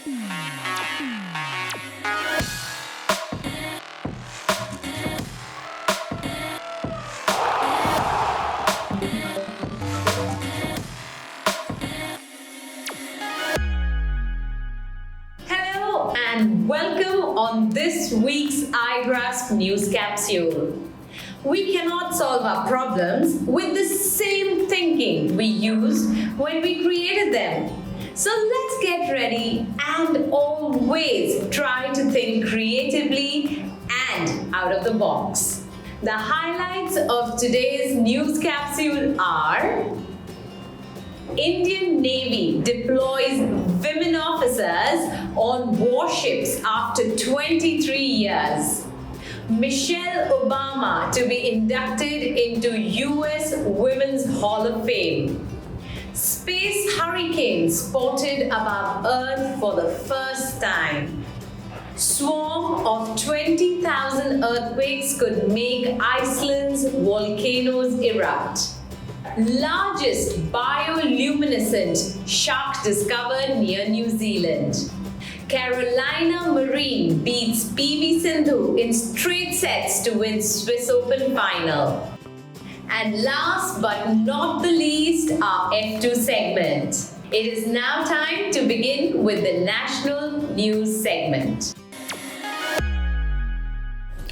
Hello and welcome on this week's Igraasp news capsule. We cannot solve our problems with the same thinking we used when we created them. So let's get ready and always try to think creatively and out of the box. The highlights of today's news capsule are: Indian Navy deploys women officers on warships after 23 years. Michelle Obama to be inducted into US Women's Hall of Fame. Space hurricane spotted above Earth for the first time. Swarm of 20,000 earthquakes could make Iceland's volcanoes erupt. Largest bioluminescent shark discovered near New Zealand. Carolina Marine beats PV Sindhu in straight sets to win Swiss Open final. And last but not the least, our F2 segment. It is now time to begin with the national news segment.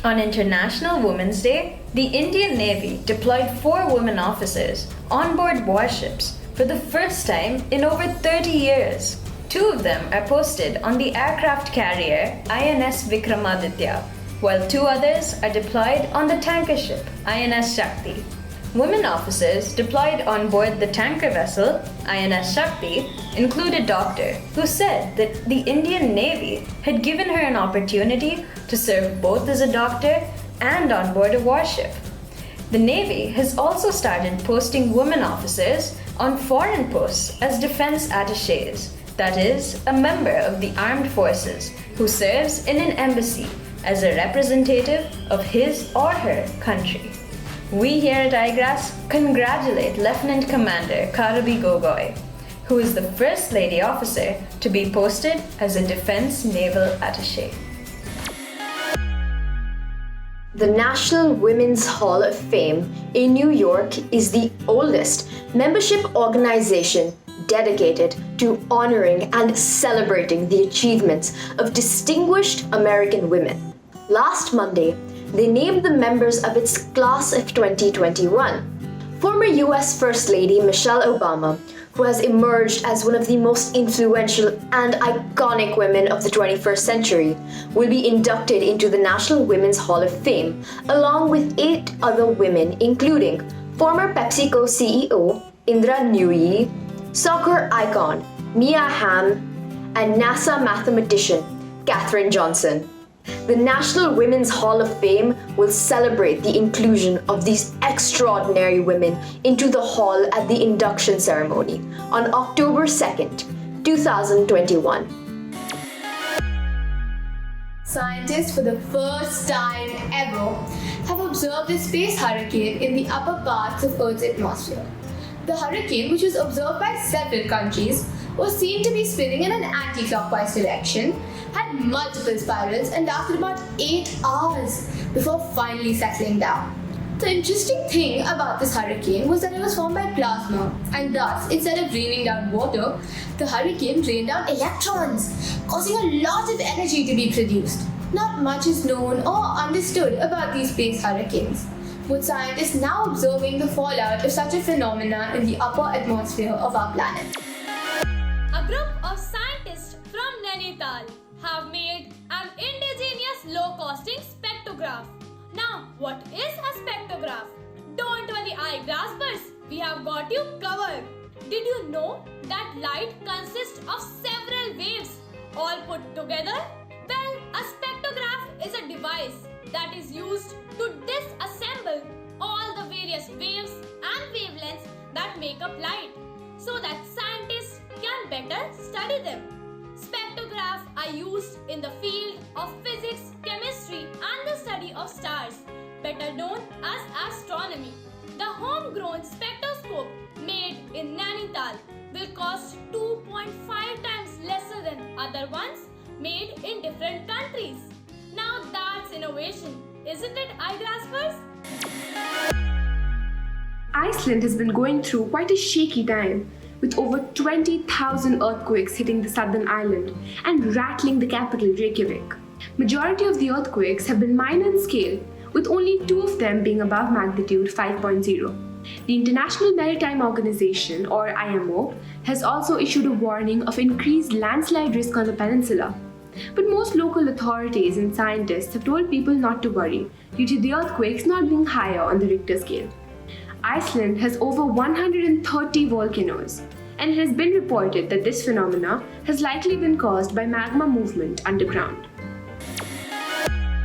On International Women's Day, the Indian Navy deployed 4 women officers on board warships for the first time in over 30 years. 2 of them are posted on the aircraft carrier INS Vikramaditya, while 2 others are deployed on the tanker ship INS Shakti. Women officers deployed on board the tanker vessel INS Shakti include a doctor who said that the Indian Navy had given her an opportunity to serve both as a doctor and on board a warship. The Navy has also started posting women officers on foreign posts as defense attachés, that is, a member of the armed forces who serves in an embassy as a representative of his or her country. We here at Igraasp congratulate Lieutenant Commander Karabi Gogoi, who is the First Lady officer to be posted as a Defense Naval Attaché. The National Women's Hall of Fame in New York is the oldest membership organization dedicated to honoring and celebrating the achievements of distinguished American women. Last Monday, they named the members of its class of 2021. Former US First Lady Michelle Obama, who has emerged as one of the most influential and iconic women of the 21st century, will be inducted into the National Women's Hall of Fame, along with 8 other women, including former PepsiCo CEO Indra Nooyi, soccer icon Mia Hamm, and NASA mathematician Katherine Johnson. The National Women's Hall of Fame will celebrate the inclusion of these extraordinary women into the hall at the induction ceremony on October 2nd, 2021. Scientists, for the first time ever, have observed a space hurricane in the upper parts of Earth's atmosphere. The hurricane, which was observed by several countries, was seen to be spinning in an anti-clockwise direction, had multiple spirals, and lasted about 8 hours before finally settling down. The interesting thing about this hurricane was that it was formed by plasma, and thus, instead of raining down water, the hurricane rained down electrons, causing a lot of energy to be produced. Not much is known or understood about these space hurricanes, with scientists now observing the fallout of such a phenomenon in the upper atmosphere of our planet. A group of scientists from Nainital have made an indigenous low-costing spectrograph. Now, what is a spectrograph? Don't worry, Igraaspers, we have got you covered. Did you know that light consists of several waves all put together? Well, a spectrograph is a device that is used to disassemble all the various waves and wavelengths that make up light, so that scientists can better study them. Spectrographs are used in the field of physics, chemistry, and the study of stars, better known as astronomy. The homegrown spectroscope made in Nainital will cost 2.5 times lesser than other ones situation, isn't it, Igraspers? Iceland has been going through quite a shaky time, with over 20,000 earthquakes hitting the southern island and rattling the capital Reykjavik. Majority of the earthquakes have been minor in scale, with only 2 of them being above magnitude 5.0. The International Maritime Organization, or IMO, has also issued a warning of increased landslide risk on the peninsula. But most local authorities and scientists have told people not to worry due to the earthquakes not being higher on the Richter scale. Iceland has over 130 volcanoes, and it has been reported that this phenomena has likely been caused by magma movement underground.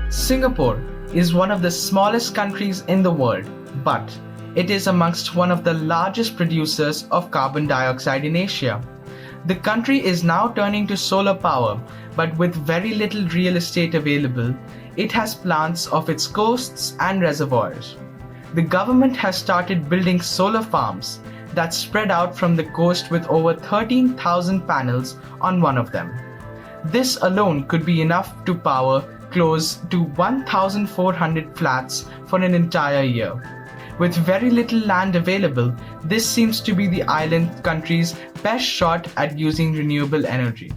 Singapore is one of the smallest countries in the world, but it is amongst one of the largest producers of carbon dioxide in Asia. The country is now turning to solar power, but with very little real estate available, it has plants off its coasts and reservoirs. The government has started building solar farms that spread out from the coast with over 13,000 panels on one of them. This alone could be enough to power close to 1,400 flats for an entire year. With very little land available, this seems to be the island country's best shot at using renewable energy.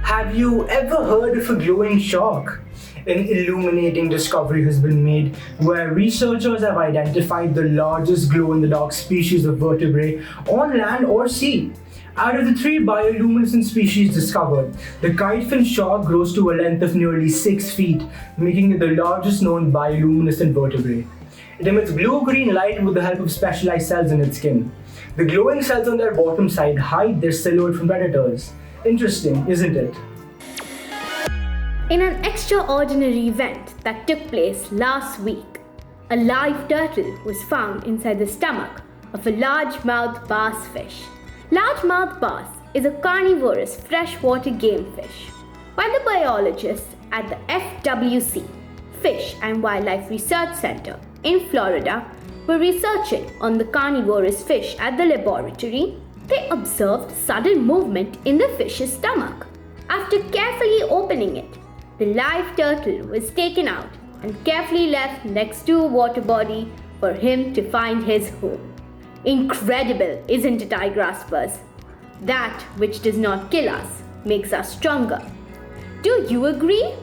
Have you ever heard of a glowing shark? An illuminating discovery has been made where researchers have identified the largest glow-in-the-dark species of vertebrae on land or sea. Out of the 3 bioluminescent species discovered, the kitefin shark grows to a length of nearly 6 feet, making it the largest known bioluminescent vertebrate. It emits blue-green light with the help of specialized cells in its skin. The glowing cells on their bottom side hide their silhouette from predators. Interesting, isn't it? In an extraordinary event that took place last week, a live turtle was found inside the stomach of a largemouth bass fish. Largemouth bass is a carnivorous freshwater game fish. While the biologists at the FWC, Fish and Wildlife Research Center in Florida, were researching on the carnivorous fish at the laboratory, they observed sudden movement in the fish's stomach. After carefully opening it, the live turtle was taken out and carefully left next to a water body for him to find his home. Incredible, isn't it, Igraspers? That which does not kill us makes us stronger. Do you agree?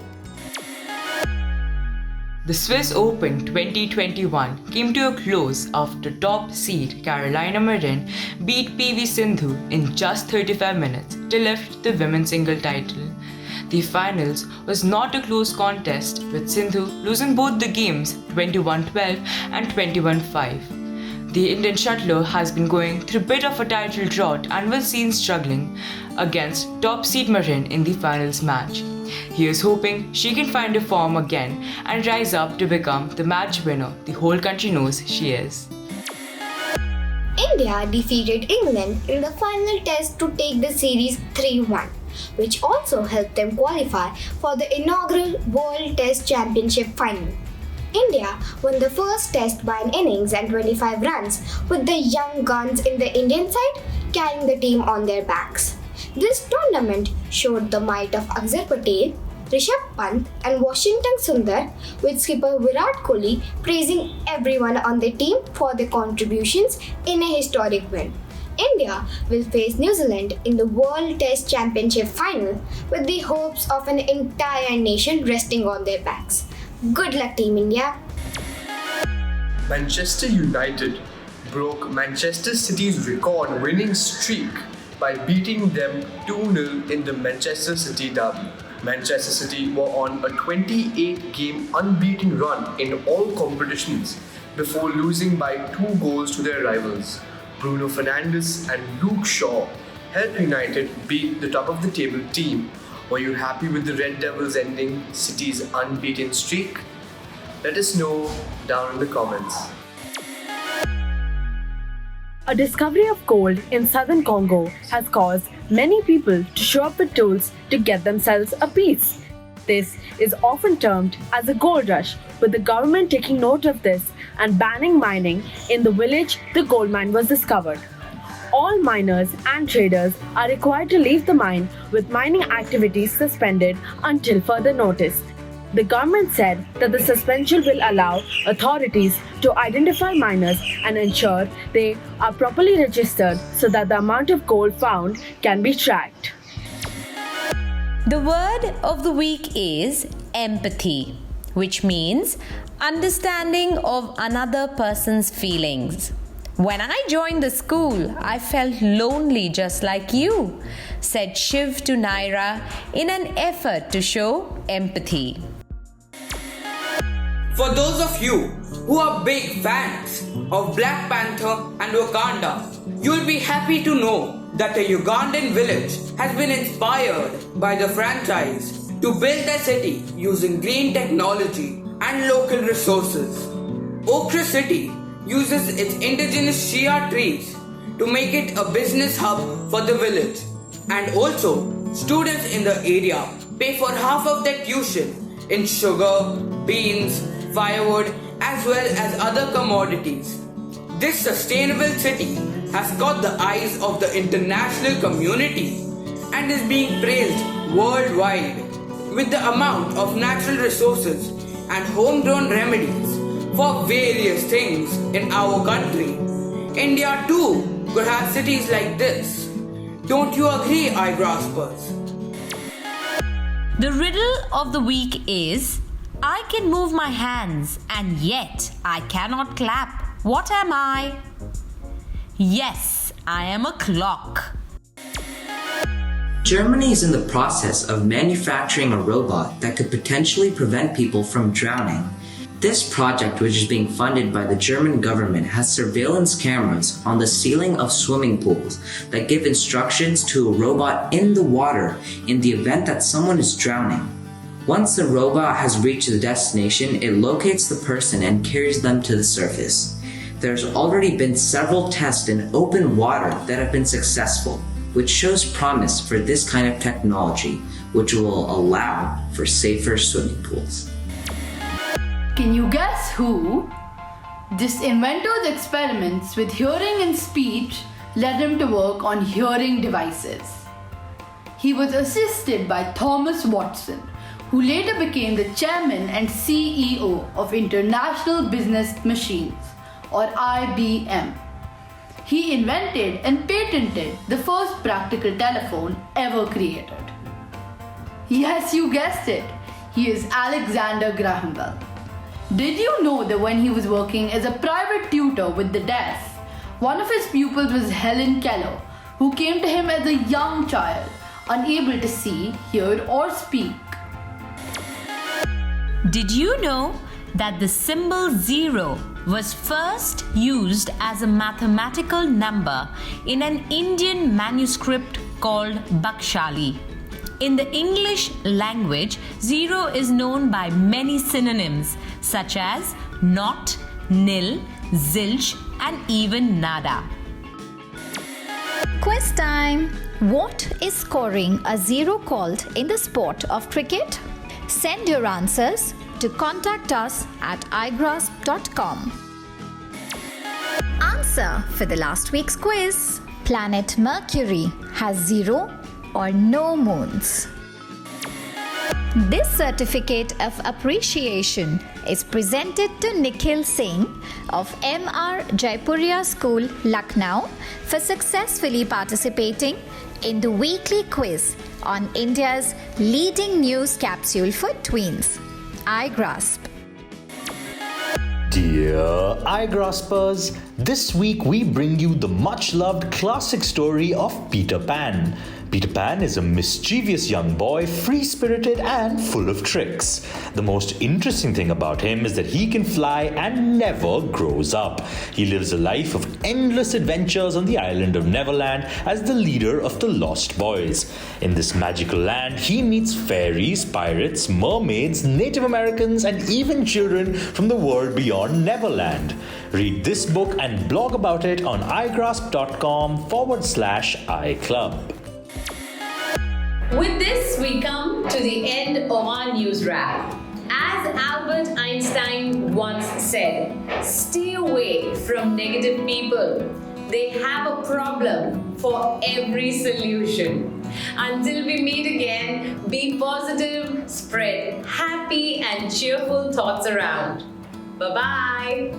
The Swiss Open 2021 came to a close after top seed Carolina Marin beat PV Sindhu in just 35 minutes to lift the women's single title. The finals was not a close contest, with Sindhu losing both the games 21-12 and 21-5. The Indian shuttler has been going through a bit of a title drought and was seen struggling against top seed Marin in the finals match. He is hoping she can find her form again and rise up to become the match winner the whole country knows she is. India defeated England in the final test to take the series 3-1, which also helped them qualify for the inaugural World Test Championship final. India won the first test by an innings and 25 runs, with the young guns in the Indian side carrying the team on their backs. This tournament showed the might of Akshar Patel, Rishabh Pant and Washington Sundar, with skipper Virat Kohli praising everyone on the team for their contributions in a historic win. India will face New Zealand in the World Test Championship final with the hopes of an entire nation resting on their backs. Good luck, Team India! Manchester United broke Manchester City's record winning streak by beating them 2-0 in the Manchester City derby. Manchester City were on a 28-game unbeaten run in all competitions before losing by 2 goals to their rivals. Bruno Fernandes and Luke Shaw helped United beat the top of the table team. Were you happy with the Red Devils ending City's unbeaten streak? Let us know down in the comments. A discovery of gold in southern Congo has caused many people to show up with tools to get themselves a piece. This is often termed as a gold rush, with the government taking note of this and banning mining in the village the gold mine was discovered. All miners and traders are required to leave the mine, with mining activities suspended until further notice. The government said that the suspension will allow authorities to identify miners and ensure they are properly registered so that the amount of gold found can be tracked. The word of the week is empathy, which means understanding of another person's feelings. When I joined the school, I felt lonely just like you, said Shiv to Naira in an effort to show empathy. For those of you who are big fans of Black Panther and Wakanda, you'll be happy to know that a Ugandan village has been inspired by the franchise to build their city using green technology and local resources. Okra City uses its indigenous Shia trees to make it a business hub for the village, and also students in the area pay for half of their tuition in sugar, beans, firewood as well as other commodities. This sustainable city has caught the eyes of the international community and is being praised worldwide with the amount of natural resources and homegrown remedies for various things in our country. India too could have cities like this. Don't you agree, Igraspers? The riddle of the week is, I can move my hands and yet I cannot clap. What am I? Yes, I am a clock. Germany is in the process of manufacturing a robot that could potentially prevent people from drowning. This project, which is being funded by the German government, has surveillance cameras on the ceiling of swimming pools that give instructions to a robot in the water in the event that someone is drowning. Once the robot has reached the destination, it locates the person and carries them to the surface. There's already been several tests in open water that have been successful, which shows promise for this kind of technology, which will allow for safer swimming pools. Can you guess who? This inventor's experiments with hearing and speech led him to work on hearing devices. He was assisted by Thomas Watson, who later became the chairman and CEO of International Business Machines, or IBM. He invented and patented the first practical telephone ever created. Yes, you guessed it. He is Alexander Graham Bell. Did you know that when he was working as a private tutor with the deaf, one of his pupils was Helen Keller, who came to him as a young child, unable to see, hear, or speak. Did you know that the symbol 0 was first used as a mathematical number in an Indian manuscript called Bakshali? In the English language, 0 is known by many synonyms such as not, nil, zilch, and even nada. Quiz time! What is scoring a 0 called in the sport of cricket? Send your answers to contact us at igraasp.com. Answer for the last week's quiz. Planet Mercury has 0 or no moons. This certificate of appreciation is presented to Nikhil Singh of MR Jaipuria School, Lucknow, for successfully participating in the weekly quiz on India's leading news capsule for tweens, Igraasp. Dear Igraaspers, this week we bring you the much-loved classic story of Peter Pan. Peter Pan is a mischievous young boy, free-spirited and full of tricks. The most interesting thing about him is that he can fly and never grows up. He lives a life of endless adventures on the island of Neverland as the leader of the Lost Boys. In this magical land, he meets fairies, pirates, mermaids, Native Americans, and even children from the world beyond Neverland. Read this book and blog about it on igraasp.com/iClub. With this, we come to the end of our news wrap. As Albert Einstein once said, stay away from negative people. They have a problem for every solution. Until we meet again, be positive, spread happy and cheerful thoughts around. Bye-bye.